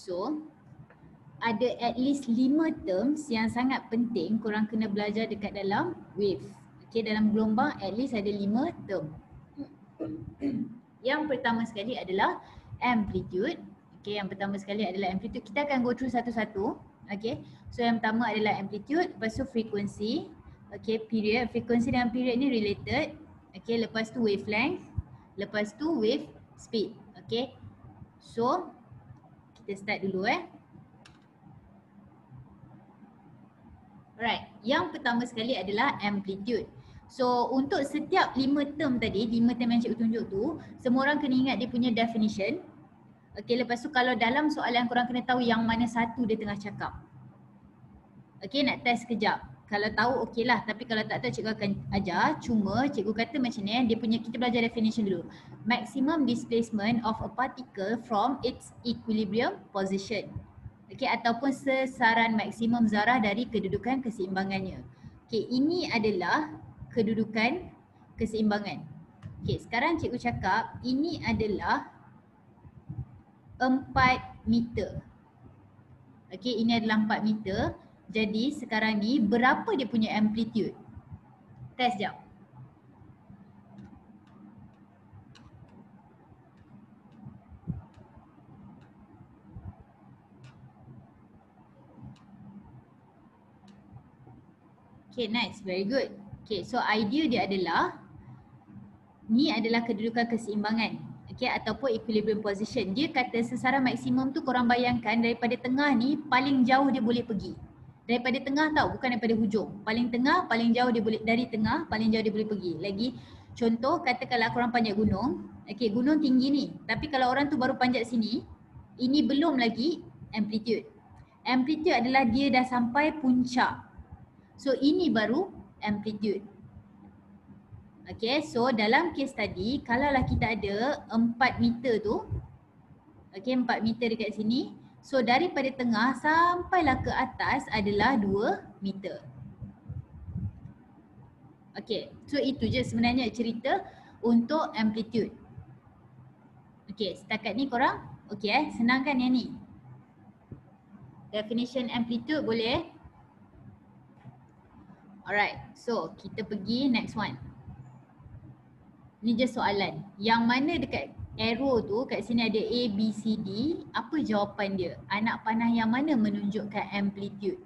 So ada at least 5 terms yang sangat penting korang kena belajar dekat dalam wave. Okay, dalam gelombang at least ada 5 term. Yang pertama sekali adalah amplitude. Okay, yang pertama sekali adalah amplitude. Kita akan go through satu-satu. Okay, so yang pertama adalah amplitude, lepas tu frequency. Okay, period. Frequency dan period ni related. Okay, lepas tu wavelength. Lepas tu wave speed. Okay, so kita start dulu Alright, yang pertama sekali adalah amplitude. So untuk setiap 5 term tadi, 5 term yang cikgu tunjuk tu, semua orang kena ingat dia punya definition. Okay, lepas tu kalau dalam soalan korang kena tahu yang mana satu dia tengah cakap. Okay, nak test kejap. Kalau tahu okey lah, tapi kalau tak tahu cikgu akan ajar. Cuma cikgu kata macam ni, dia punya, kita belajar definition dulu. Maximum displacement of a particle from its equilibrium position. Okay, ataupun sesaran maksimum zarah dari kedudukan keseimbangannya. Okay, ini adalah kedudukan keseimbangan. Okay, sekarang cikgu cakap ini adalah 4 meter. Okay, ini adalah 4 meter. Jadi sekarang ni berapa dia punya amplitude? Test jap. Okay, nice. Very good. Okay, so idea dia adalah ni adalah kedudukan keseimbangan. Okay, ataupun equilibrium position. Dia kata sesaran maksimum tu korang bayangkan daripada tengah ni paling jauh dia boleh pergi. Daripada tengah tau, bukan daripada hujung. Paling tengah, paling jauh dia boleh, dari tengah paling jauh dia boleh pergi. Lagi contoh, katakanlah korang panjat gunung. Okay, gunung tinggi ni. Tapi kalau orang tu baru panjat sini, ini belum lagi amplitude. Amplitude adalah dia dah sampai puncak. So ini baru amplitude. Okay, so dalam case tadi, kalaulah kita ada 4 meter tu, okay, 4 meter dekat sini. So daripada tengah sampailah ke atas adalah 2 meter. Okay, so itu je sebenarnya cerita untuk amplitude. Okay, setakat ni korang okay senang kan yang ni? Definition amplitude boleh Alright, so kita pergi next one. Ni je soalan. Yang mana dekat arrow tu, kat sini ada A, B, C, D. Apa jawapan dia? Anak panah yang mana menunjukkan amplitude?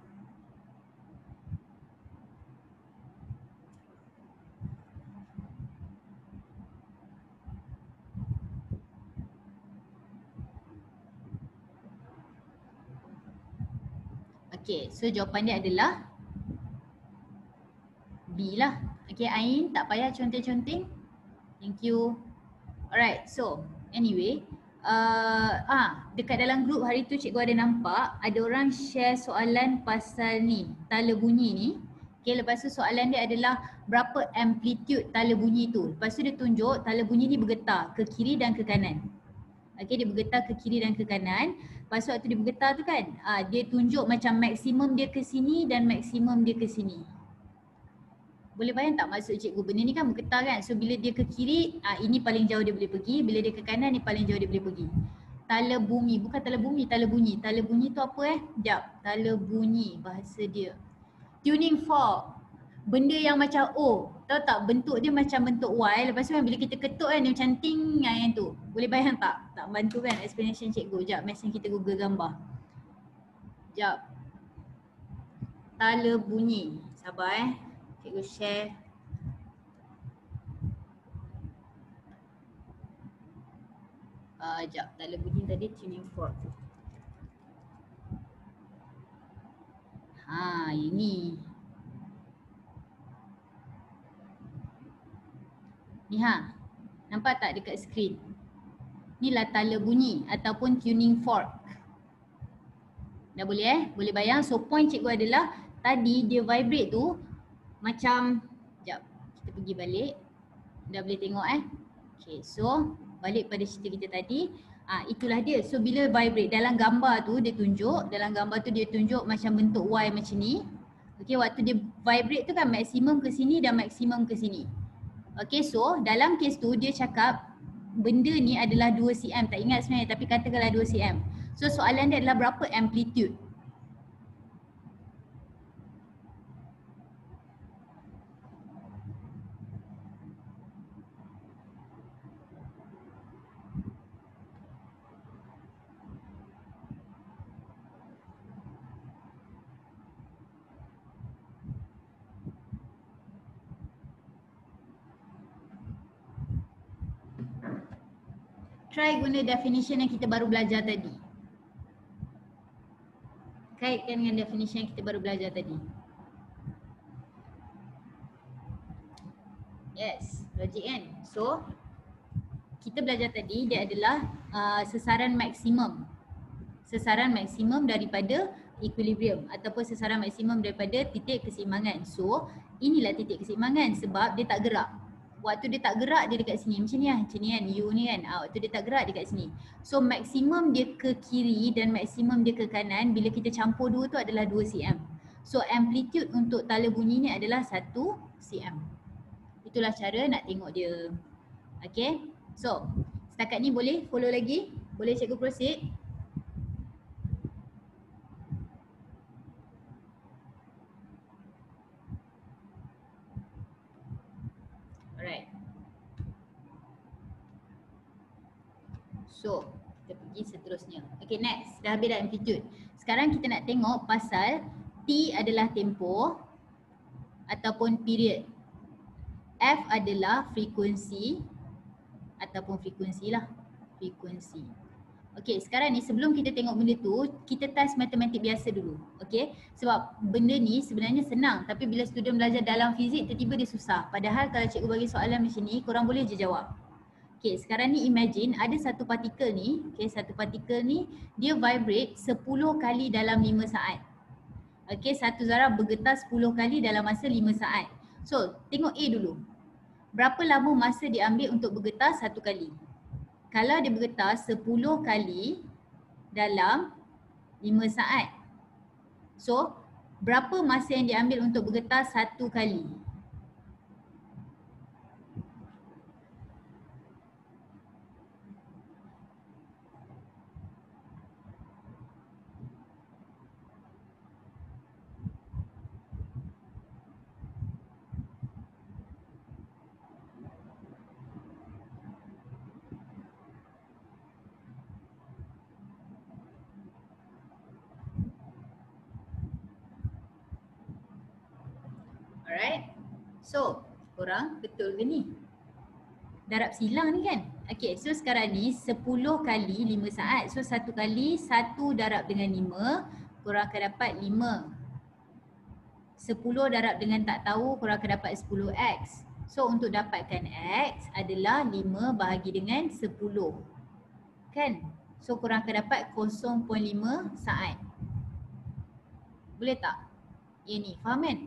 Okay, so jawapan dia adalah B lah. Okay, Ain tak payah conteng-conteng. Thank you. Alright, so anyway, dekat dalam group hari tu cikgu ada nampak ada orang share soalan pasal ni, tala bunyi ni. Okay, lepas tu soalan dia adalah berapa amplitude tala bunyi tu. Lepas tu dia tunjuk tala bunyi ni bergetar ke kiri dan ke kanan. Okay, dia bergetar ke kiri dan ke kanan. Lepas tu waktu dia bergetar tu kan, dia tunjuk macam maksimum dia ke sini dan maksimum dia ke sini. Boleh bayang tak maksud cikgu? Benda ni kan bergetar kan. So bila dia ke kiri, ini paling jauh dia boleh pergi. Bila dia ke kanan, ni paling jauh dia boleh pergi. Tala bumi, bukan tala bumi, tala bunyi. Tala bunyi tu apa Sekejap. Tala bunyi bahasa dia. Tuning fork. Benda yang macam O. Tahu tak bentuk dia macam bentuk Y. Lepas tu kan bila kita ketuk kan dia macam ting yang tu. Boleh bayang tak? Tak bantu kan explanation cikgu. Sekejap, mesin kita Google gambar. Sekejap. Tala bunyi. Sabar cikgu share. Sekejap, tala bunyi tadi tuning fork. Ini. Ni nampak tak dekat skrin? Inilah tala bunyi ataupun tuning fork. Dah boleh Boleh bayang. So point cikgu adalah tadi dia vibrate tu macam, sekejap kita pergi balik. Dah boleh tengok Okay, so balik pada cerita kita tadi. Itulah dia. So bila vibrate dalam gambar tu dia tunjuk, macam bentuk Y macam ni. Okay, waktu dia vibrate tu kan maksimum ke sini dan maksimum ke sini. Okay, so dalam kes tu dia cakap benda ni adalah 2 cm. Tak ingat sebenarnya tapi katakanlah 2 cm. So soalan dia adalah berapa amplitude? Try guna definition yang kita baru belajar tadi. Kaitkan dengan definition yang kita baru belajar tadi. Yes, logik kan? So, kita belajar tadi dia adalah sesaran maksimum. Sesaran maksimum daripada equilibrium ataupun sesaran maksimum daripada titik keseimbangan. So, inilah titik keseimbangan sebab dia tak gerak. Waktu dia tak gerak dia dekat sini macam ni lah, macam ni kan, U ni kan. Waktu dia tak gerak dia dekat sini. So, maksimum dia ke kiri dan maksimum dia ke kanan bila kita campur dua tu adalah 2 cm. So, amplitude untuk tala bunyi ni adalah 1 cm. Itulah cara nak tengok dia. Okay, so setakat ni boleh follow lagi? Boleh cikgu proceed? Alright. So, kita pergi seterusnya. Okay, next. Dah habis dah amplitude. Sekarang kita nak tengok pasal T adalah tempoh ataupun period. F adalah frekuensi ataupun frekuensi lah. Frekuensi. Okay, sekarang ni sebelum kita tengok benda tu, kita test matematik biasa dulu. Okay, sebab benda ni sebenarnya senang tapi bila student belajar dalam fizik tiba-tiba dia susah. Padahal kalau cikgu bagi soalan macam ni, korang boleh je jawab. Okay, sekarang ni imagine ada satu partikel ni, okay, satu partikel ni dia vibrate 10 kali dalam 5 saat. Okay, satu zarah bergetar 10 kali dalam masa 5 saat. So, tengok A dulu. Berapa lama masa dia ambil untuk bergetar satu kali? Kalau dia bergetar 10 kali dalam 5 saat. So, berapa masa yang dia ambil untuk bergetar satu kali? Alright. So, korang betul ke ni? Darab silang ni kan? Okay, so sekarang ni 10 kali 5 saat. So, satu kali 1 darab dengan 5, korang akan dapat 5. 10 darab dengan tak tahu, korang akan dapat 10x. So, untuk dapatkan x adalah 5 bahagi dengan 10. Kan? So, korang akan dapat 0.5 saat. Boleh tak? Ini, faham kan?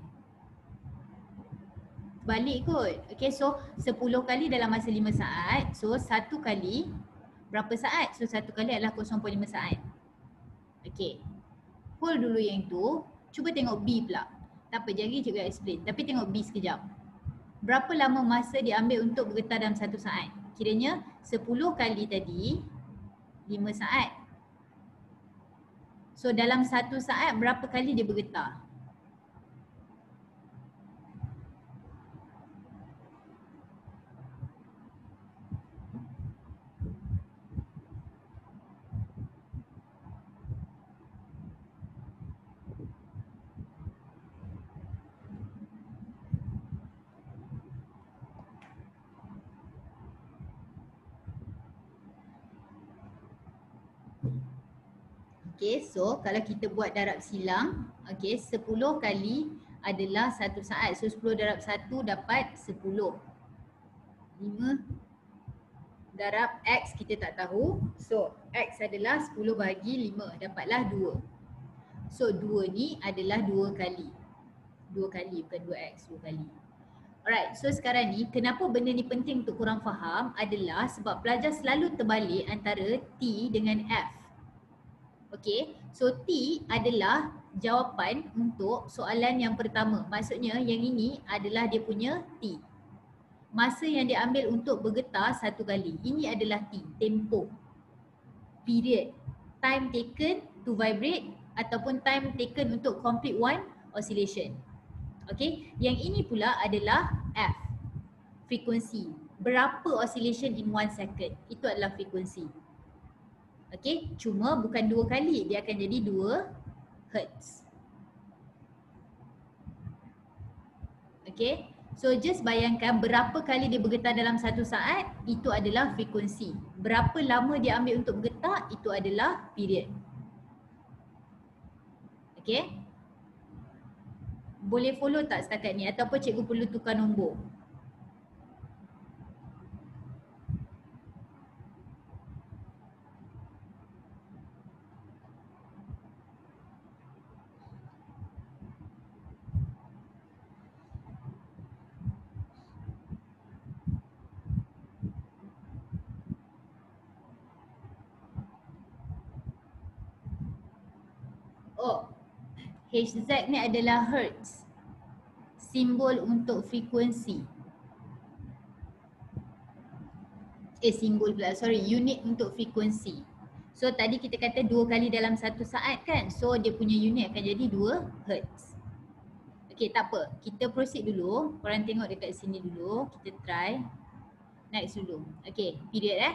Balik kot. Okay, so 10 kali dalam masa 5 saat. So, satu kali berapa saat? So, satu kali adalah 0.5 saat. Okay. Hold dulu yang tu. Cuba tengok B pula. Tak apa, jadi cikgu explain. Tapi tengok B sekejap. Berapa lama masa dia ambil untuk bergetar dalam satu saat? Kiranya 10 kali tadi 5 saat. So, dalam satu saat berapa kali dia bergetar? Okay, so kalau kita buat darab silang, okay, 10 kali adalah 1 saat. So 10 darab 1 dapat 10. 5 darab X kita tak tahu. So X adalah 10 bahagi 5, dapatlah 2. So 2 ni adalah 2 kali. 2 kali bukan 2X, 2 kali. Alright, so sekarang ni kenapa benda ni penting untuk korang faham adalah sebab pelajar selalu terbalik antara T dengan F. Okay, so T adalah jawapan untuk soalan yang pertama. Maksudnya yang ini adalah dia punya T. Masa yang dia ambil untuk bergetar satu kali. Ini adalah T, tempoh. Period. time taken to vibrate ataupun time taken untuk complete one oscillation. Okay, yang ini pula adalah F, frekuensi. Berapa oscillation in 1 second, itu adalah frekuensi. Okay, cuma bukan 2 kali, dia akan jadi 2 Hertz. Okay, so just bayangkan berapa kali dia bergetar dalam 1 saat, itu adalah frekuensi. Berapa lama dia ambil untuk bergetar, itu adalah period. Okay, boleh follow tak setakat ni ataupun cikgu perlu tukar nombor? Oh, Hz ni adalah Hertz, simbol untuk frekuensi. Unit untuk frekuensi. So tadi kita kata 2 kali dalam 1 saat kan, so dia punya unit akan jadi 2 Hertz. Okay, tak apa, kita proceed dulu. Korang tengok dekat sini dulu, kita try next dulu. Okay, period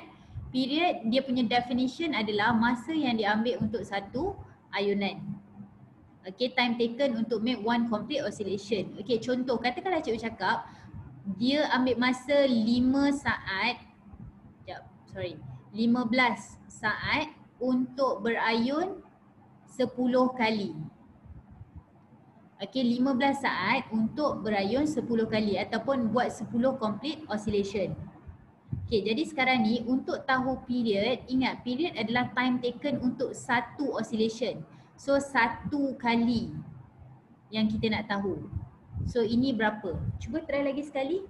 Period dia punya definition adalah masa yang diambil untuk satu ayunan. Okay, time taken untuk make one complete oscillation. Okay, contoh katakanlah cikgu cakap dia ambil masa 15 saat untuk berayun 10 kali. Okay, 15 saat untuk berayun 10 kali ataupun buat 10 complete oscillation. Okay, jadi sekarang ni untuk tahu period, ingat period adalah time taken untuk satu oscillation. So satu kali yang kita nak tahu. So ini berapa? Cuba try lagi sekali.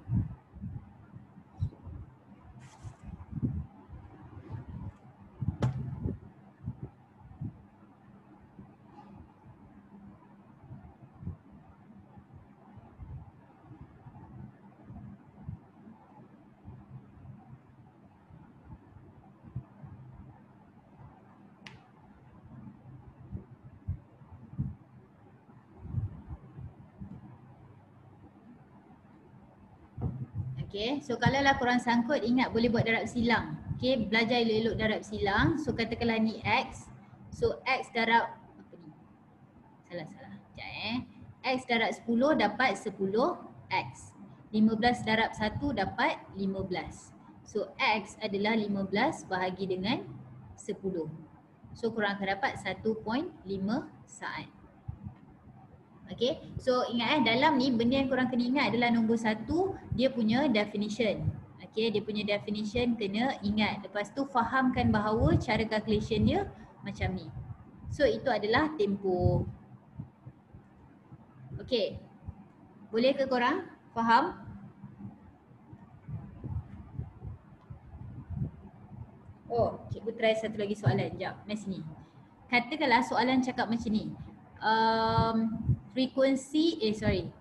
Okay, so kalau lah korang sangkut, ingat boleh buat darab silang. Okay, belajar elok-elok darab silang. So katakanlah ni X. So X darab, apa ni? Salah. Sekejap X darab 10 dapat 10X. 15 darab 1 dapat 15. So X adalah 15 bahagi dengan 10. So korang akan dapat 1.5 saat. Okay, so ingat dalam ni benda yang korang kena ingat adalah nombor 1, dia punya definition. Okay, dia punya definition kena ingat. Lepas tu fahamkan bahawa cara calculation dia macam ni. So itu adalah tempoh. Okay, boleh ke korang faham? Oh, cikgu try satu lagi soalan. Sekejap, mari sini. Katakanlah soalan cakap macam ni.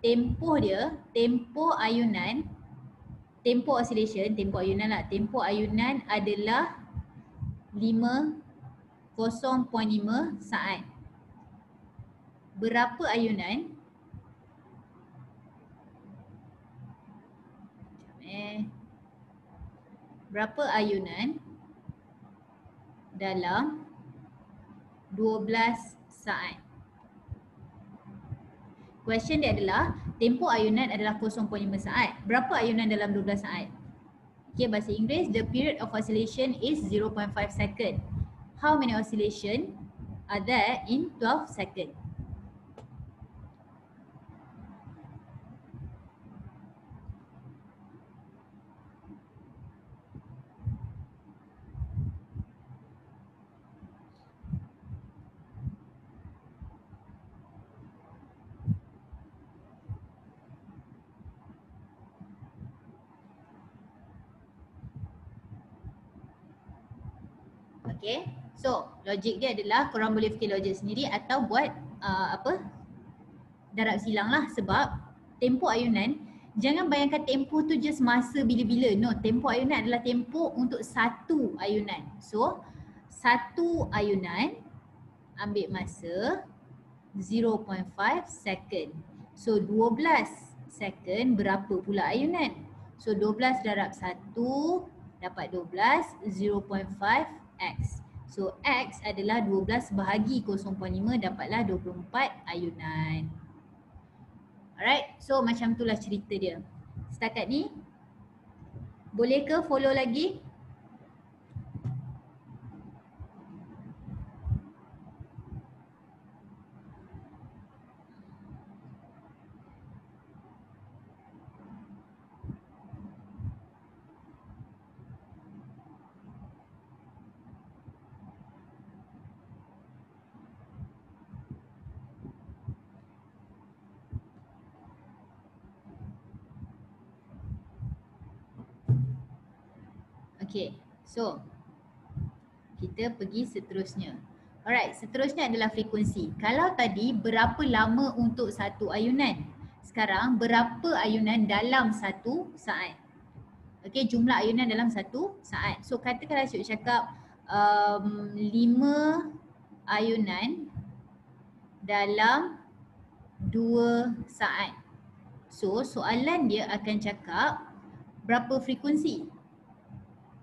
Tempoh dia, tempoh ayunan, tempoh oscillation, tempoh ayunan adalah 0.5 saat. Berapa ayunan? Berapa ayunan dalam 12 saat? Question dia adalah tempoh ayunan adalah 0.5 saat. Berapa ayunan dalam 12 saat? Okay, bahasa Inggeris, the period of oscillation is 0.5 second. How many oscillation are there in 12 second? Okay, so logik dia adalah korang boleh fikir logik sendiri atau buat darab silang lah. Sebab tempoh ayunan, jangan bayangkan tempoh tu just masa bila-bila. No, tempoh ayunan adalah tempoh untuk satu ayunan. So satu ayunan ambil masa 0.5 second. So 12 second berapa pula ayunan? So 12 darab 1 dapat 12, 0.5 x. So x adalah 12 bahagi 0.5 dapatlah 24 ayunan. Alright, so macam itulah cerita dia. Setakat ni boleh ke follow lagi? Okay, so kita pergi seterusnya. Alright, seterusnya adalah frekuensi. Kalau tadi berapa lama untuk satu ayunan? Sekarang berapa ayunan dalam satu saat? Okay, jumlah ayunan dalam satu saat. So katakanlah cikgu cakap 5 ayunan dalam 2 saat. So soalan dia akan cakap berapa frekuensi?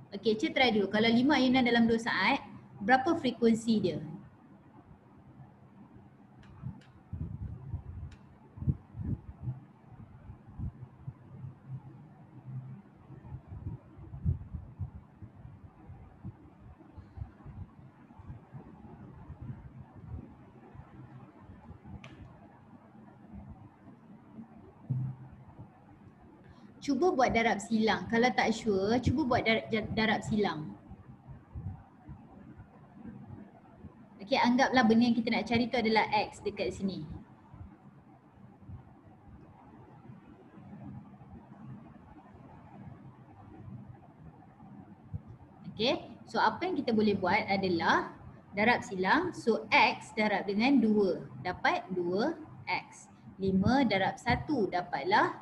Okay, cik try dulu. Kalau 5 ayunan dalam 2 saat, berapa frekuensi dia? Cuba buat darab silang. Kalau tak sure, cuba buat darab silang. Okay, anggaplah benda yang kita nak cari tu adalah X dekat sini. Okay, so apa yang kita boleh buat adalah darab silang. So X darab dengan 2, dapat 2X. 5 darab 1 dapatlah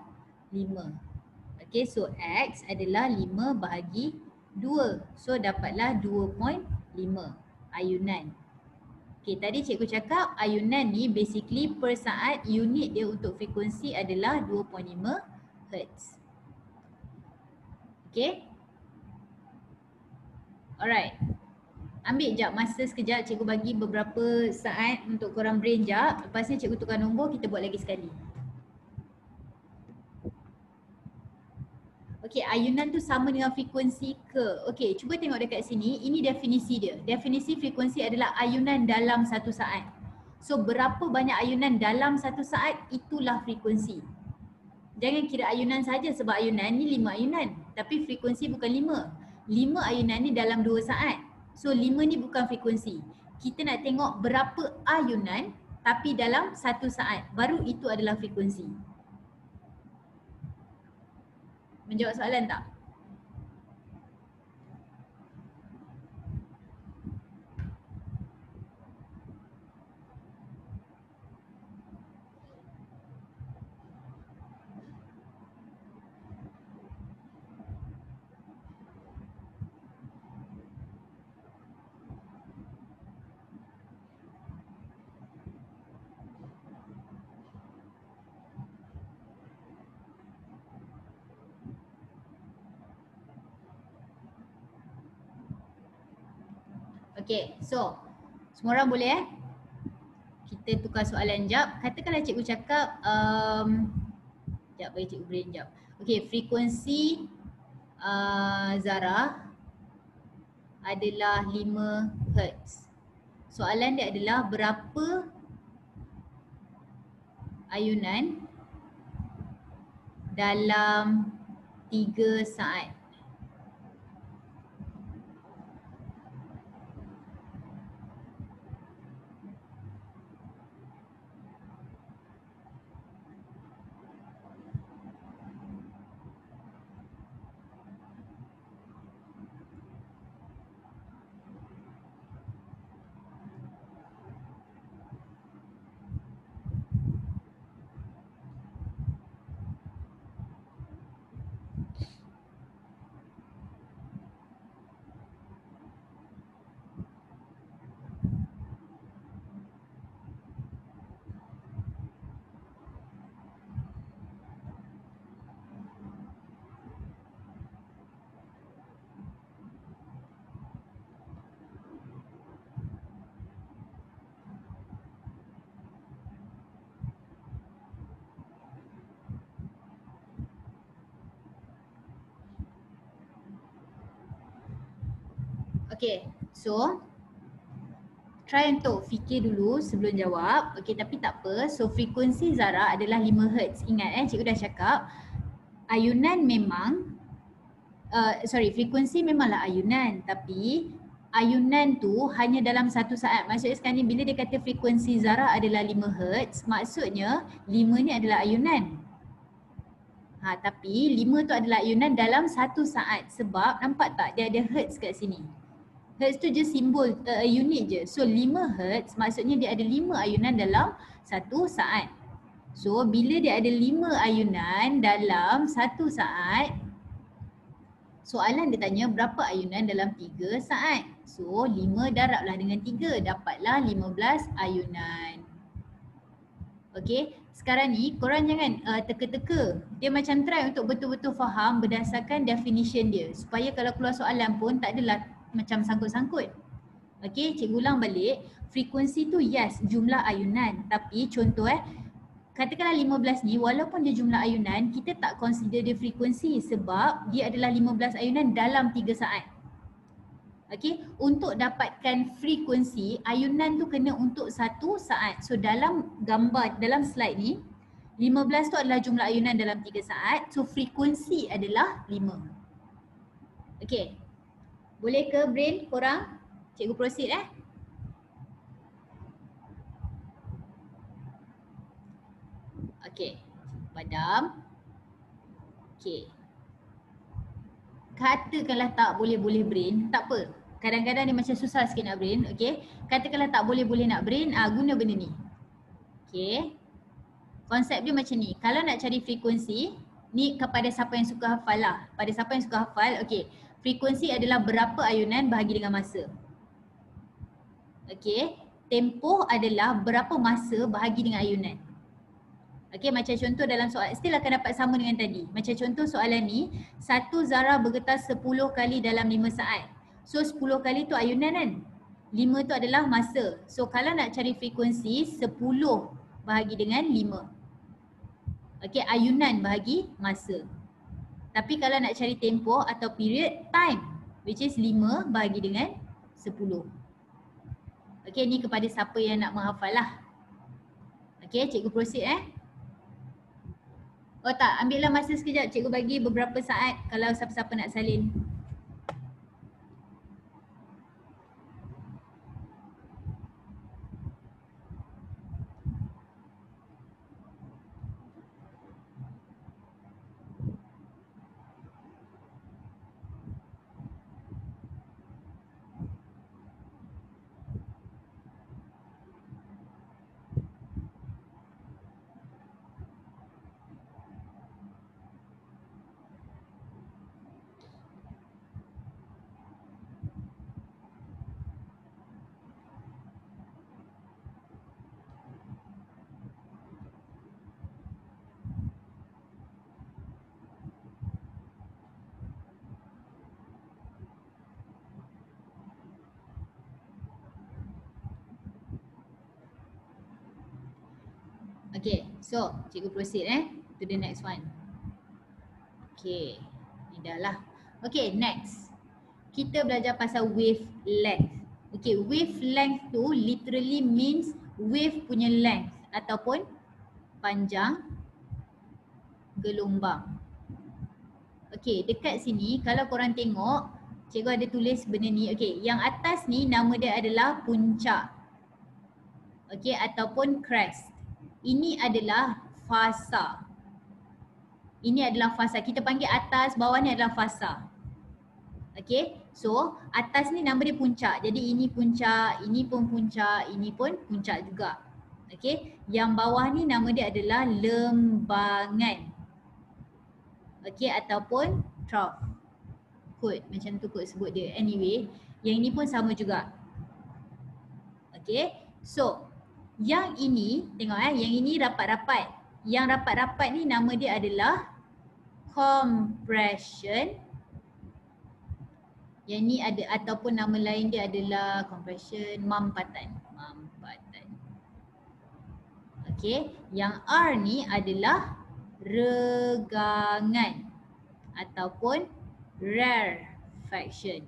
5. Okay, so X adalah 5 bahagi 2. So dapatlah 2.5 ayunan. Okay, tadi cikgu cakap ayunan ni basically per saat unit dia untuk frekuensi adalah 2.5 Hz. Okay. Alright. Ambil jap masa sekejap, cikgu bagi beberapa saat untuk korang brain jap. Lepas ni cikgu tukar nombor, kita buat lagi sekali. Okay, ayunan tu sama dengan frekuensi ke? Okay, cuba tengok dekat sini. Ini definisi dia. Definisi frekuensi adalah ayunan dalam satu saat. So, berapa banyak ayunan dalam satu saat, itulah frekuensi. Jangan kira ayunan saja sebab ayunan ni 5 ayunan. Tapi frekuensi bukan 5. 5 ayunan ni dalam 2 saat. So, 5 ni bukan frekuensi. Kita nak tengok berapa ayunan tapi dalam satu saat. Baru itu adalah frekuensi. Menjawab soalan tak? Okay, so semua orang boleh kita tukar soalan jap. Katakanlah cikgu cakap jap bagi cikgu brain jap. Okay, frekuensi Zara adalah 5 Hz. Soalan dia adalah berapa ayunan dalam 3 saat. Okay, so try untuk fikir dulu sebelum jawab. Okay, tapi tak apa. So frekuensi zarah adalah 5 Hz. Ingat cikgu dah cakap ayunan memang frekuensi memanglah ayunan, tapi ayunan tu hanya dalam satu saat. Maksudnya sekarang ni bila dia kata frekuensi zarah adalah 5 Hz, maksudnya 5 ni adalah ayunan. Tapi 5 tu adalah ayunan dalam satu saat. Sebab nampak tak dia ada Hz kat sini. Hertz tu je simbol unit je. So 5 Hz maksudnya dia ada 5 ayunan dalam satu saat. So bila dia ada 5 ayunan dalam satu saat, soalan dia tanya berapa ayunan dalam 3 saat. So 5 darablah dengan 3, dapatlah 15 ayunan. Okay, sekarang ni korang jangan teka-teka. Dia macam try untuk betul-betul faham berdasarkan definition dia. Supaya kalau keluar soalan pun tak adalah macam sangkut-sangkut. Okay, cikgu ulang balik. Frekuensi tu yes, jumlah ayunan. Tapi contoh katakanlah 15 ni walaupun dia jumlah ayunan, kita tak consider dia frekuensi sebab dia adalah 15 ayunan dalam 3 saat. Okay, untuk dapatkan frekuensi, ayunan tu kena untuk satu saat. So dalam gambar, dalam slide ni, 15 tu adalah jumlah ayunan dalam 3 saat. So frekuensi adalah 5. Okay. Boleh ke brain korang? Cikgu proceed Okay, padam. Okay. Katakanlah tak boleh-boleh brain, tak apa. Kadang-kadang dia macam susah sikit nak brain, okay. Katakanlah tak boleh-boleh nak brain, guna benda ni. Okay. Konsep dia macam ni, kalau nak cari frekuensi, ni kepada siapa yang suka hafal lah. Pada siapa yang suka hafal, okay. Frekuensi adalah berapa ayunan bahagi dengan masa. Okay. Tempoh adalah berapa masa bahagi dengan ayunan. Okay, macam contoh dalam soalan, still akan dapat sama dengan tadi. Macam contoh soalan ni, satu zarah bergetar 10 kali dalam 5 saat. So 10 kali tu ayunan kan? 5 tu adalah masa. So kalau nak cari frekuensi, 10 bahagi dengan 5. Okay, ayunan bahagi masa. Tapi kalau nak cari tempoh atau period, time, which is 5 bahagi dengan 10. Okay, ni kepada siapa yang nak menghafal lah. Okay, cikgu proceed Oh tak, ambillah masa sekejap, cikgu bagi beberapa saat kalau siapa-siapa nak salin. Okay, so cikgu proceed to the next one. Okay, ni dah lah. Okay, next. Kita belajar pasal wavelength. Okay, wavelength tu literally means wave punya length ataupun panjang gelombang. Okay, dekat sini kalau korang tengok, cikgu ada tulis benda ni. Okay, yang atas ni nama dia adalah puncak. Okay, ataupun crest. Ini adalah fasa. Ini adalah fasa. Kita panggil atas, bawah ni adalah fasa. Okay, so atas ni nama dia puncak. Jadi ini puncak, ini pun puncak, ini pun puncak juga. Okay, yang bawah ni nama dia adalah lembangan. Okay, ataupun trough. Kot, macam tu kot sebut dia. Anyway, yang ini pun sama juga. Okay, so yang ini, tengok yang ini rapat-rapat. Yang rapat-rapat ni nama dia adalah compression. Yang ni ada ataupun nama lain dia adalah compression, mampatan. Mampatan. Okay, yang R ni adalah regangan ataupun rarefaction.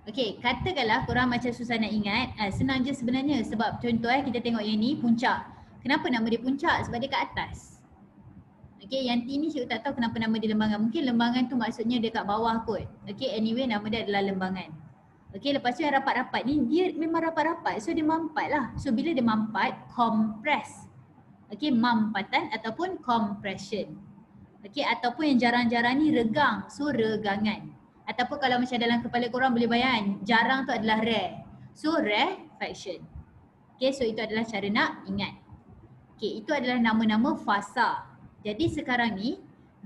Okay, katakanlah korang macam susah nak ingat, senang je sebenarnya sebab contoh kita tengok yang ni puncak. Kenapa nama dia puncak? Sebab dia kat atas. Okay, yang T ni cikgu tak tahu kenapa nama dia lembangan. Mungkin lembangan tu maksudnya dia kat bawah kot. Okay, anyway nama dia adalah lembangan. Okay, lepas tu yang rapat-rapat ni dia memang rapat-rapat, so dia mampat lah. So bila dia mampat, compress. Okay, mampatan ataupun compression. Okay, ataupun yang jarang-jarang ni regang, so regangan. Ataupun kalau macam dalam kepala korang boleh bayang, jarang tu adalah rare. So rarefaction. Okay, so itu adalah cara nak ingat. Okay, itu adalah nama-nama fasa. Jadi sekarang ni,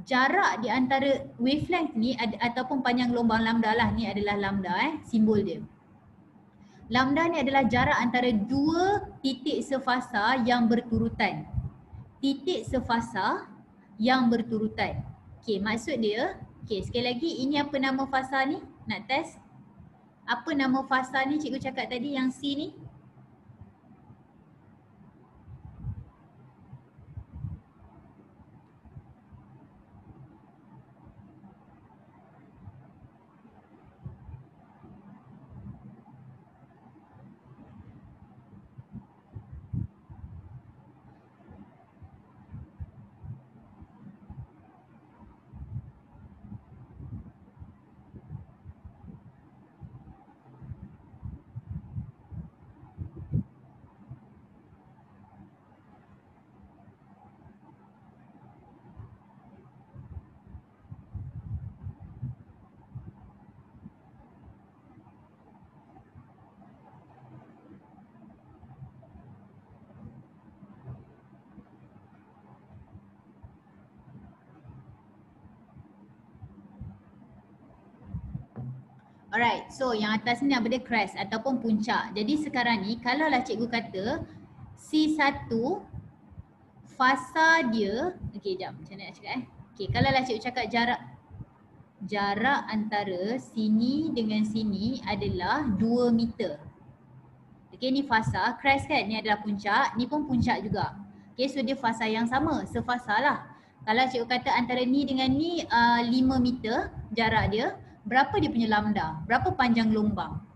jarak di antara wavelength ni ataupun panjang gelombang lambda lah, ni adalah lambda simbol dia. Lambda ni adalah jarak antara dua titik sefasa yang berturutan. Titik sefasa yang berturutan. Okay, maksud dia, okay, sekali lagi ini apa nama fasa ni? Nak test? Apa nama fasa ni cikgu cakap tadi yang C ni? Alright, so yang atas ni apa dia? Crest ataupun puncak. Jadi sekarang ni kalau lah cikgu kata C1 fasa dia, okey jap macam mana nak cakap Okey, kalau lah cikgu cakap jarak antara sini dengan sini adalah 2 meter. Okey, ni fasa, crest kan, ni adalah puncak, ni pun puncak juga. Okey, so dia fasa yang sama, sefasa lah. Kalau cikgu kata antara ni dengan ni 5 meter jarak dia, berapa dia punya lambda? Berapa panjang gelombang?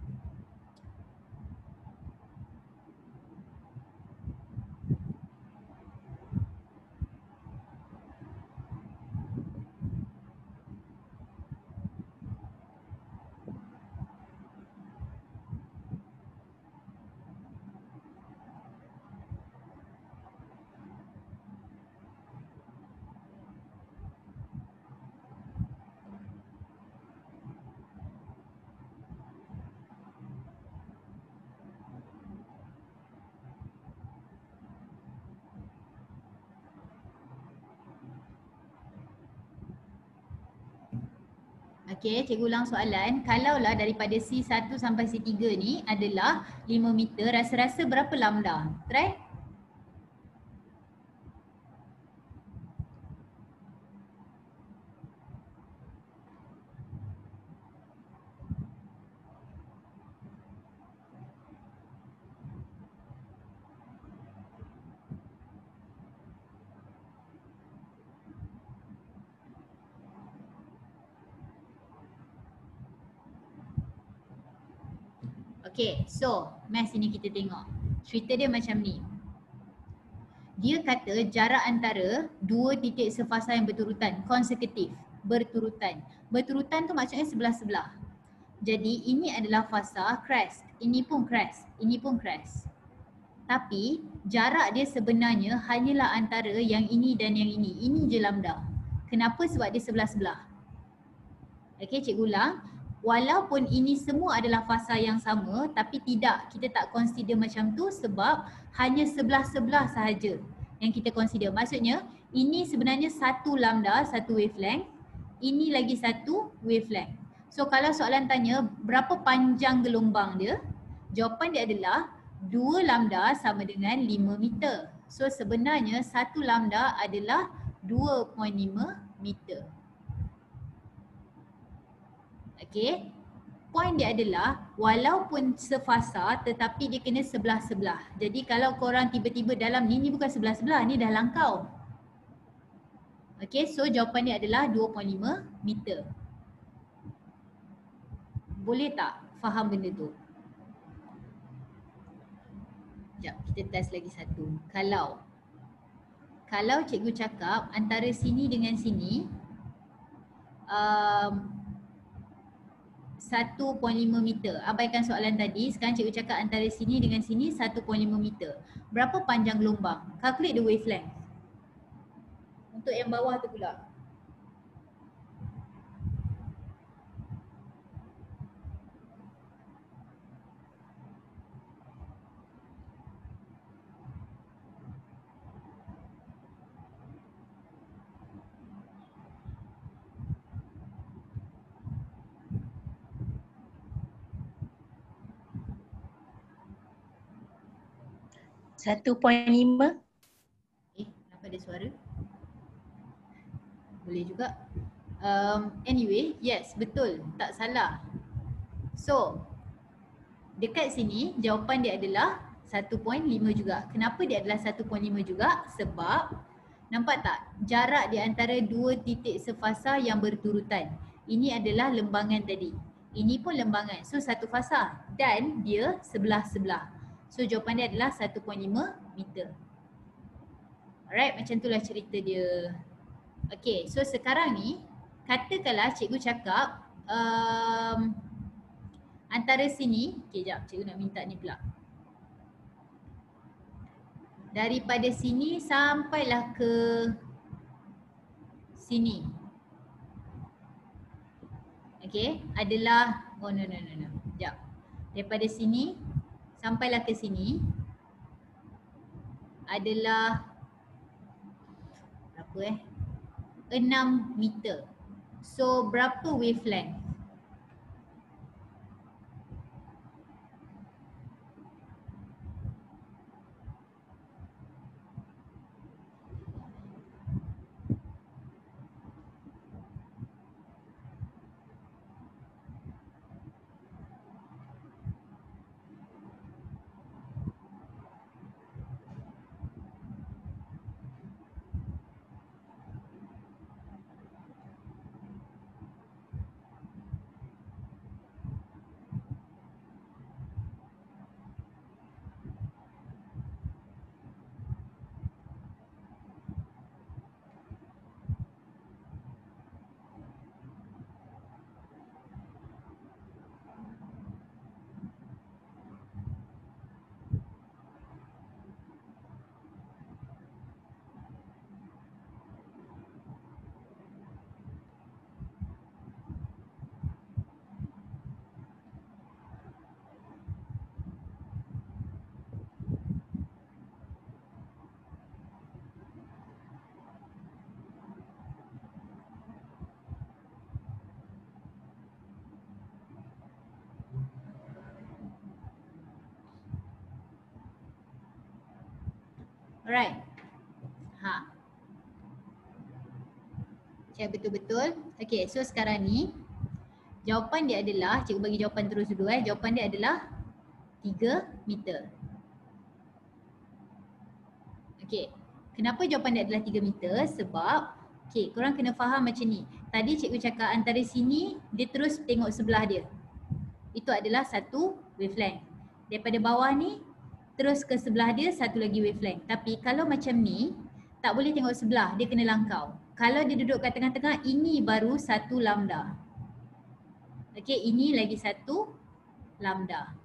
Okey, cikgu ulang soalan. Kalaulah daripada C1 sampai C3 ni adalah 5 meter, rasa-rasa berapa lambda? Try. Okay, so math ini kita tengok. Cerita dia macam ni. Dia kata jarak antara dua titik sefasa yang berturutan, konsekutif, berturutan. Berturutan tu maksudnya sebelah-sebelah. Jadi ini adalah fasa crest, ini pun crest, ini pun crest. Tapi jarak dia sebenarnya hanyalah antara yang ini dan yang ini. Ini je lambda. Kenapa? Sebab dia sebelah-sebelah. Okay, cikgu ulang. Walaupun ini semua adalah fasa yang sama, tapi tidak, kita tak consider macam tu sebab hanya sebelah-sebelah sahaja yang kita consider. Maksudnya ini sebenarnya satu lambda, satu wavelength, ini lagi satu wavelength. So kalau soalan tanya berapa panjang gelombang dia, jawapan dia adalah 2 lambda sama dengan 5 meter. So sebenarnya satu lambda adalah 2.5 meter. Okay, point dia adalah walaupun sefasa tetapi dia kena sebelah-sebelah. Jadi kalau korang tiba-tiba dalam ni bukan sebelah-sebelah, ni dah langkau. Okay, so jawapan dia adalah 2.5 meter. Boleh tak faham benda tu? Sekejap, kita test lagi satu. Kalau cikgu cakap antara sini dengan sini 1.5 meter. Abaikan soalan tadi. Sekarang cikgu cakap antara sini dengan sini 1.5 meter. Berapa panjang gelombang? Calculate the wavelength. Untuk yang bawah tu pula. $1.5. Kenapa ada suara? Boleh juga. Anyway, yes, betul. Tak salah. So, dekat sini jawapan dia adalah 1.5 juga. Kenapa dia adalah 1.5 juga? Sebab, nampak tak? Jarak di antara dua titik sefasa yang berturutan. Ini adalah lembangan tadi. Ini pun lembangan. So, satu fasa. Dan dia sebelah-sebelah. So, jawapan dia adalah 1.5 meter. Alright, macam itulah cerita dia. Okay, so sekarang ni katakanlah cikgu cakap antara sini, okay jap cikgu nak minta ni pula. Daripada sini sampailah ke sini. Okay, adalah, oh no. Sekejap. Daripada sini sampailah ke sini adalah berapa 6 meter. So berapa wavelength? Alright. Okay, betul-betul. Okay, so sekarang ni jawapan dia adalah, cikgu bagi jawapan terus dulu jawapan dia adalah 3 meter. Okay, kenapa jawapan dia adalah 3 meter? Sebab, okay, korang kena faham macam ni. Tadi cikgu cakap antara sini, dia terus tengok sebelah dia. Itu adalah satu wavelength. Daripada bawah ni, terus ke sebelah dia satu lagi wavelength. Tapi kalau macam ni, tak boleh tengok sebelah, dia kena langkau. Kalau dia duduk kat tengah-tengah, ini baru 1 lambda. Okay, ini lagi 1 lambda.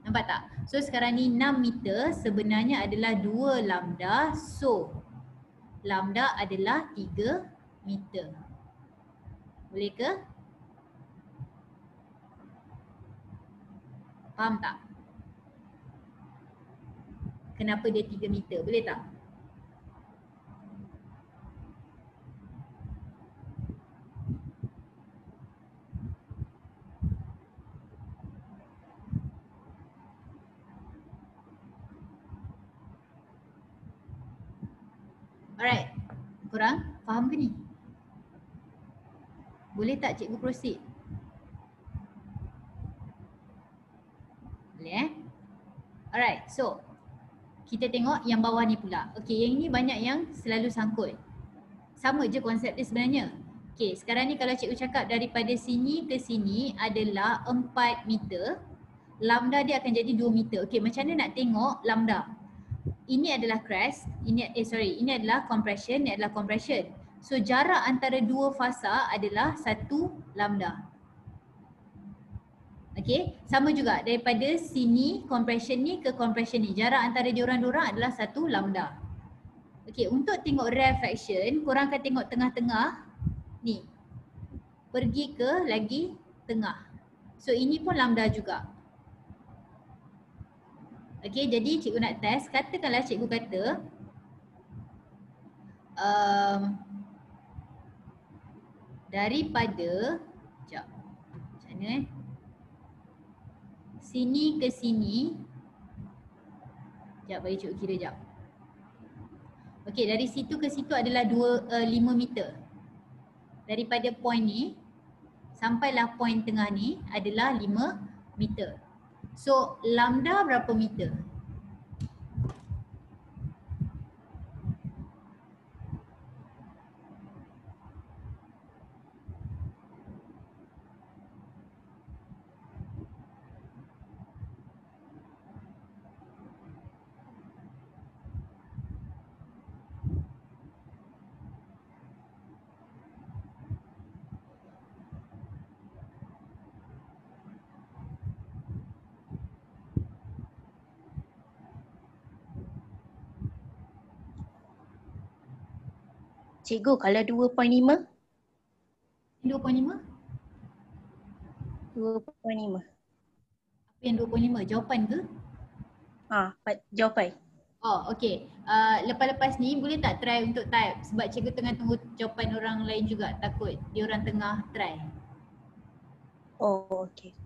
Nampak tak? So sekarang ni 6 meter sebenarnya adalah 2 lambda. So lambda adalah 3 meter. Boleh ke? Faham tak? Kenapa dia 3 meter? Boleh tak? Alright. Korang faham ke ni? Boleh tak cikgu proceed? Boleh Alright, so kita tengok yang bawah ni pula. Okay, yang ni banyak yang selalu sangkut. Sama je konsep dia sebenarnya. Okay, sekarang ni kalau cikgu cakap daripada sini ke sini adalah 4 meter, lambda dia akan jadi 2 meter. Okay, macam mana nak tengok lambda? Ini adalah crest, ini adalah compression, ini adalah compression. So jarak antara dua fasa adalah 1 lambda. Okay, sama juga daripada sini compression ni ke compression ni, jarak antara diorang-diorang adalah 1 lambda. Okay, untuk tengok rarefaction, korang akan tengok tengah-tengah ni, pergi ke lagi tengah. So ini pun lambda juga. Okay, jadi cikgu nak test, katakanlah cikgu kata daripada, sekejap, macam mana sini ke sini, sekejap bagi cikgu kira sekejap. Okay, dari situ ke situ adalah 5 meter. Daripada point ni sampailah point tengah ni adalah 5 meter. So lambda berapa meter? Cikgu, kalau 2.5? 2.5? 2.5. Apa yang 2.5? Jawapan ke? Jawapan. Oh, okay. Lepas-lepas ni boleh tak try untuk type? Sebab cikgu tengah tunggu jawapan orang lain juga, takut dia orang tengah try. Oh, okay.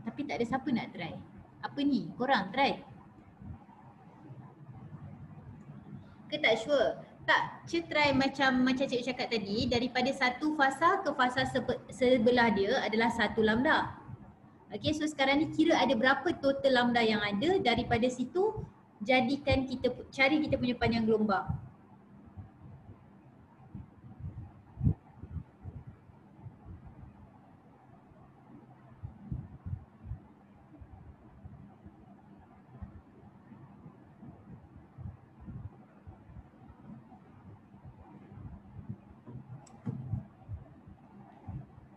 Tapi tak ada siapa nak try. Apa ni? Korang try? Ke tak sure? Tak, try macam cikgu cakap tadi, daripada satu fasa ke fasa sebelah dia adalah 1 lambda. Okay, so sekarang ni kira ada berapa total lambda yang ada, daripada situ jadikan kita, cari kita punya panjang gelombang.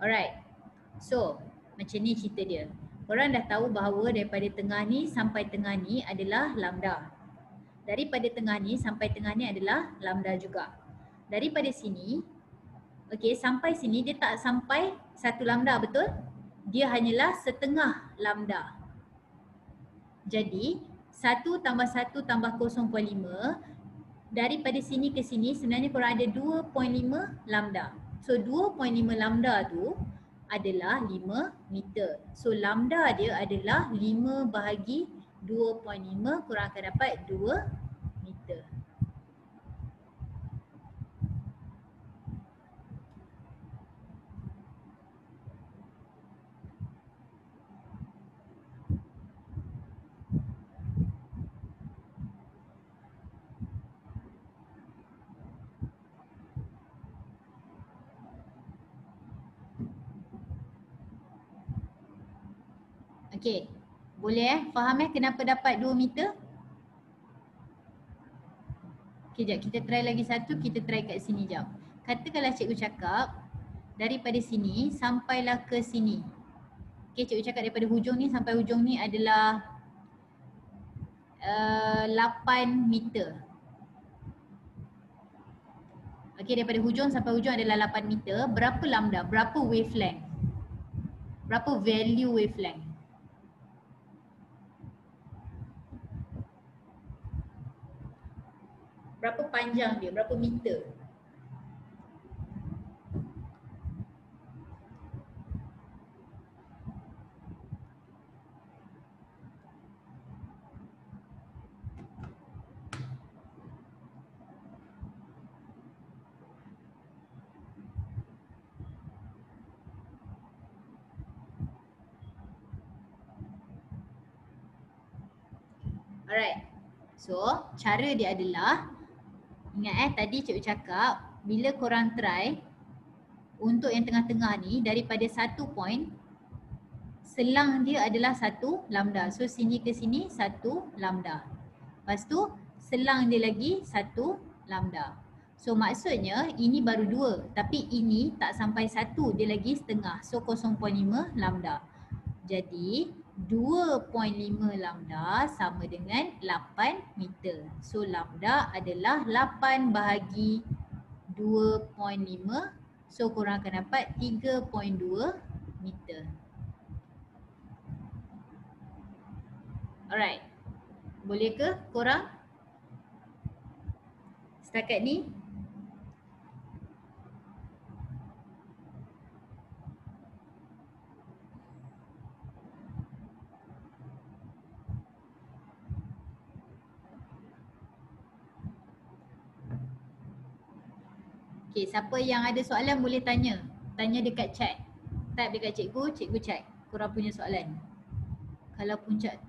Alright, so macam ni cerita dia. Korang dah tahu bahawa daripada tengah ni sampai tengah ni adalah lambda. Daripada tengah ni sampai tengah ni adalah lambda juga. Daripada sini, okay, sampai sini dia tak sampai 1 lambda, betul? Dia hanyalah setengah lambda. Jadi 1 tambah 1 tambah 0.5, daripada sini ke sini sebenarnya korang ada 2.5 lambda. So 2.5 lambda tu adalah 5 meter. So lambda dia adalah 5 bahagi 2.5, korang akan dapat 2 meter. Okay, boleh faham kenapa dapat 2 meter? Okay, jap kita try lagi satu, kita try kat sini jap. Katakanlah cikgu cakap daripada sini sampailah ke sini. Okay, cikgu cakap daripada hujung ni sampai hujung ni adalah 8 meter. Okay, daripada hujung sampai hujung adalah 8 meter. Berapa lambda? Berapa wavelength? Berapa value wavelength? Berapa panjang dia? Berapa meter? Alright. So cara dia adalah, ingat tadi cikgu cakap bila korang try untuk yang tengah-tengah ni daripada 1 point, selang dia adalah 1 lambda. So sini ke sini 1 lambda. Lepas tu selang dia lagi 1 lambda. So maksudnya ini baru 2 tapi ini tak sampai 1, dia lagi setengah. So 0.5 lambda. Jadi 2.5 lambda sama dengan 8 meter. So lambda adalah 8 bahagi 2.5. So korang akan dapat 3.2 meter. Alright. Boleh ke korang? Setakat ni? Okay, siapa yang ada soalan boleh tanya. Tanya dekat chat. Type dekat cikgu, cikgu check. Korang punya soalan. Kalau puncak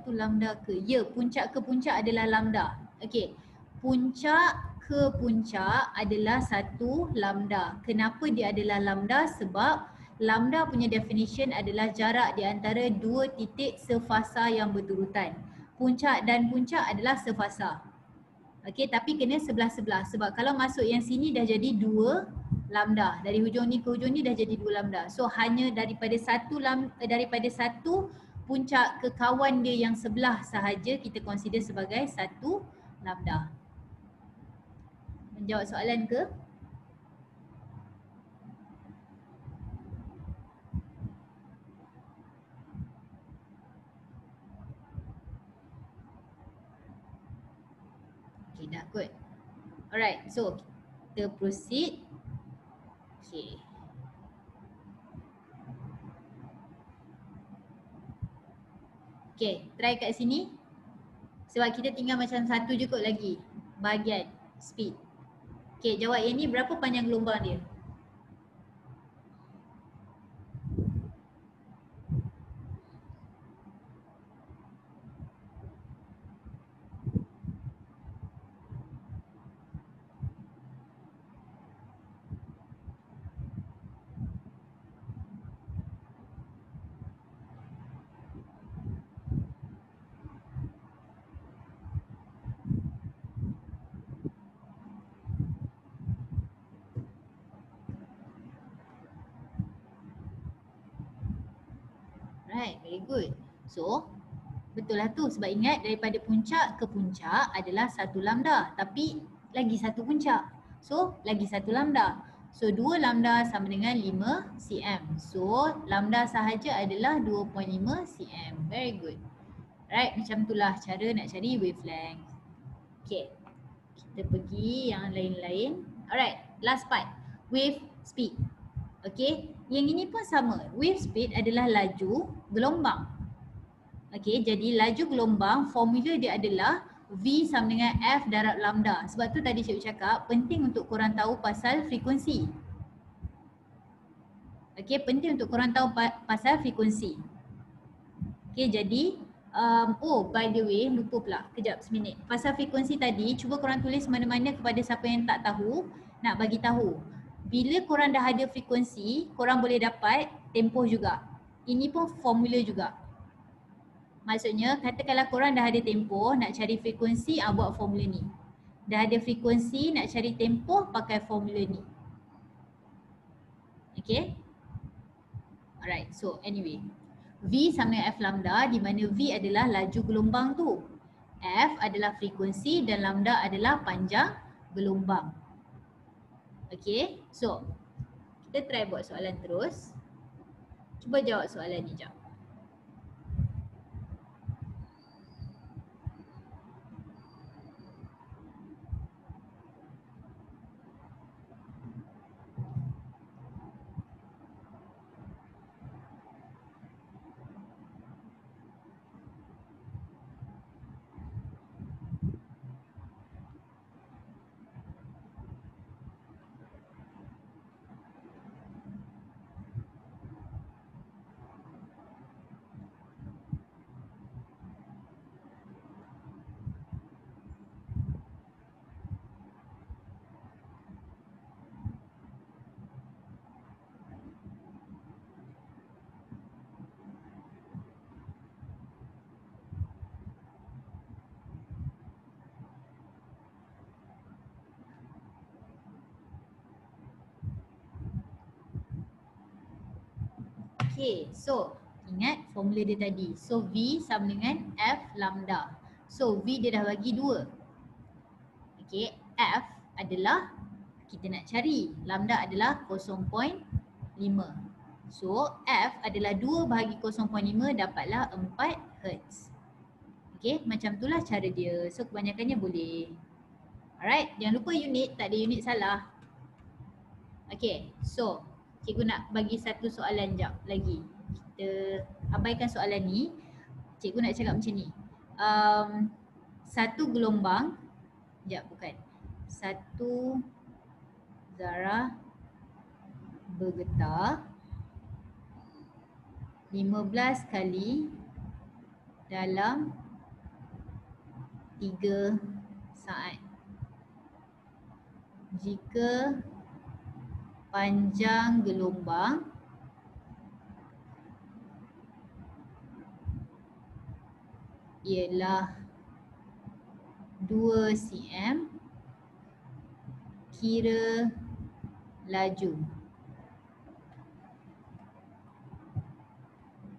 tu lambda ke? Ya, puncak ke puncak adalah lambda. Okay, puncak ke puncak adalah 1 lambda. Kenapa dia adalah lambda? Sebab lambda punya definition adalah jarak di antara 2 titik sefasa yang berurutan. Puncak dan puncak adalah sefasa. Okey, tapi kena sebelah-sebelah sebab kalau masuk yang sini dah jadi 2 lambda. Dari hujung ni ke hujung ni dah jadi 2 lambda. So hanya daripada satu puncak ke kawan dia yang sebelah sahaja kita consider sebagai 1 lambda. Menjawab soalan ke? Okay, dah kot. Alright, so kita proceed. Okay. Okay, try kat sini. Sebab kita tinggal macam satu je kot lagi bahagian speed. Okay, jawab yang ni berapa panjang gelombang dia? Right, very good. So, betul lah tu sebab ingat daripada puncak ke puncak adalah 1 lambda tapi lagi 1 puncak. So, lagi 1 lambda. So, 2 lambda sama dengan 5 cm. So, lambda sahaja adalah 2.5 cm. Very good. Right, macam itulah cara nak cari wavelength. Okay, kita pergi yang lain-lain. Alright, last part. Wave speed. Okay, yang ini pun sama. Wave speed adalah laju gelombang. Okay, jadi laju gelombang formula dia adalah V sama dengan F darab lambda. Sebab tu tadi cikgu cakap penting untuk korang tahu pasal frekuensi. Okay, penting untuk korang tahu pasal frekuensi. Okay, jadi oh by the way, lupa pula. Kejap seminit. Pasal frekuensi tadi, cuba korang tulis mana-mana kepada siapa yang tak tahu, nak bagi tahu. Bila korang dah ada frekuensi, korang boleh dapat tempoh juga. Ini pun formula juga. Maksudnya, katakanlah korang dah ada tempoh, nak cari frekuensi, buat formula ni. Dah ada frekuensi, nak cari tempoh, pakai formula ni. Okay? Alright, so anyway. V sama dengan F lambda di mana V adalah laju gelombang tu. F adalah frekuensi dan lambda adalah panjang gelombang. Okay, so kita try buat soalan terus. Cuba jawab soalan ni jap. Okay, so ingat formula dia tadi. So V sama dengan F lambda. So V dia dah bagi 2. Okay, F adalah kita nak cari. Lambda adalah 0.5. So F adalah 2 bahagi 0.5 dapatlah 4 Hz. Okay, macam itulah cara dia. So kebanyakannya boleh. Alright, jangan lupa unit, tak ada unit salah. Okay, so cikgu nak bagi satu soalan jap lagi. Kita abaikan soalan ni. Cikgu nak cakap macam ni. Satu gelombang, bukan. Satu zarah bergetar 15 kali dalam 3 saat. Jika panjang gelombang ialah 2 cm, kira laju.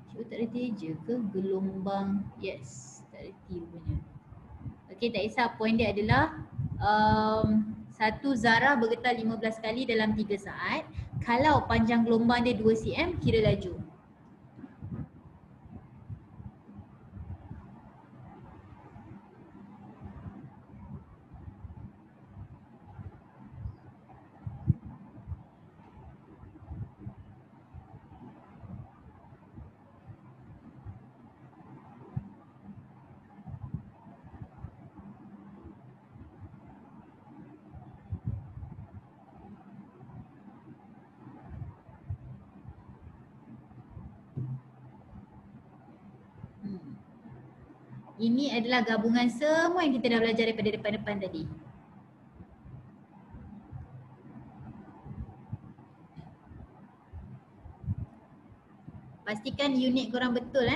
Cikgu tak reti je ke gelombang? Yes, tak reti rupanya. Okey, tak kisah. Poin dia adalah satu zarah bergetar 15 kali dalam 3 saat. Kalau panjang gelombang dia 2 cm, kira laju. Ini adalah gabungan semua yang kita dah belajar daripada depan-depan tadi. Pastikan unit korang betul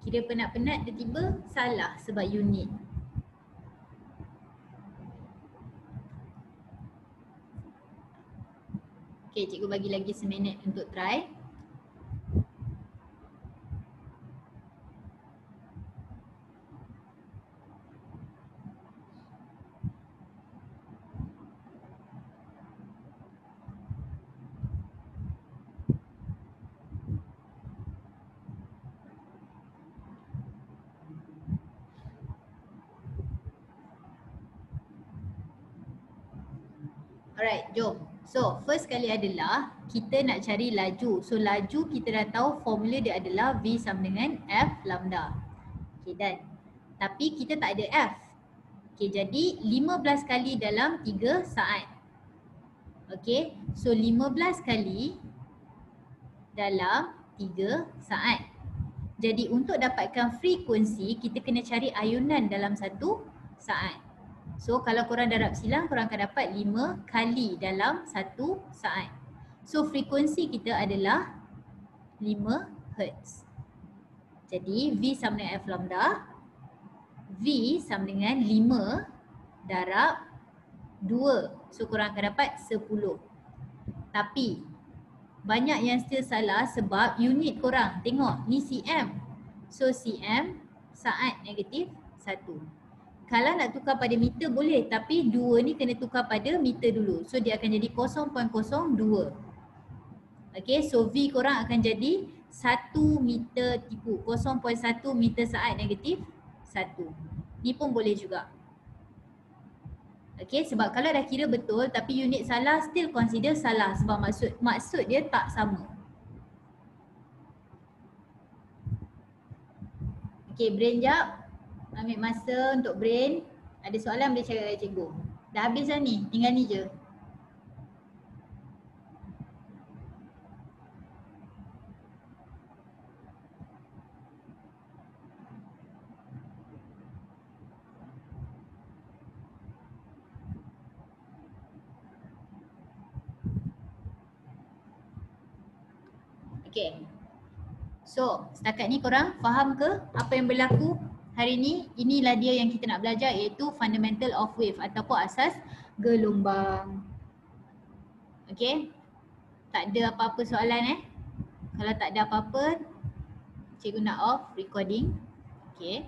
Kira penat-penat tiba-tiba salah sebab unit. Okay, cikgu bagi lagi seminit untuk try. Alright, jom. So, first kali adalah kita nak cari laju. So, laju kita dah tahu formula dia adalah V sama dengan F lambda. Okay, done. Tapi kita tak ada F. Okay, jadi 15 kali dalam 3 saat. Okay, so 15 kali dalam 3 saat. Jadi untuk dapatkan frekuensi, kita kena cari ayunan dalam 1 saat. So kalau korang darab silang, korang akan dapat 5 kali dalam 1 saat. So frekuensi kita adalah 5 Hz. Jadi V sama dengan F lambda. V sama dengan 5 darab 2. So korang akan dapat 10. Tapi banyak yang still salah sebab unit korang. Tengok ni cm. So cm saat negatif 1. Kalau nak tukar pada meter boleh, tapi 2 ni kena tukar pada meter dulu. So dia akan jadi 0.02. Okay, so V korang akan jadi 1 meter tipu. 0.1 meter saat negatif 1. Ni pun boleh juga. Okay, sebab kalau dah kira betul tapi unit salah, still consider salah sebab maksud dia tak sama. Okay, brain jap. Ambil masa untuk brain. Ada soalan boleh cakap kat cikgu. Dah habis dah ni, tinggal ni je. Okay. So, setakat ni korang faham ke apa yang berlaku hari ni? Inilah dia yang kita nak belajar, iaitu fundamental of wave ataupun asas gelombang. Okay. Tak ada apa-apa soalan Kalau tak ada apa-apa, cikgu nak off recording. Okay.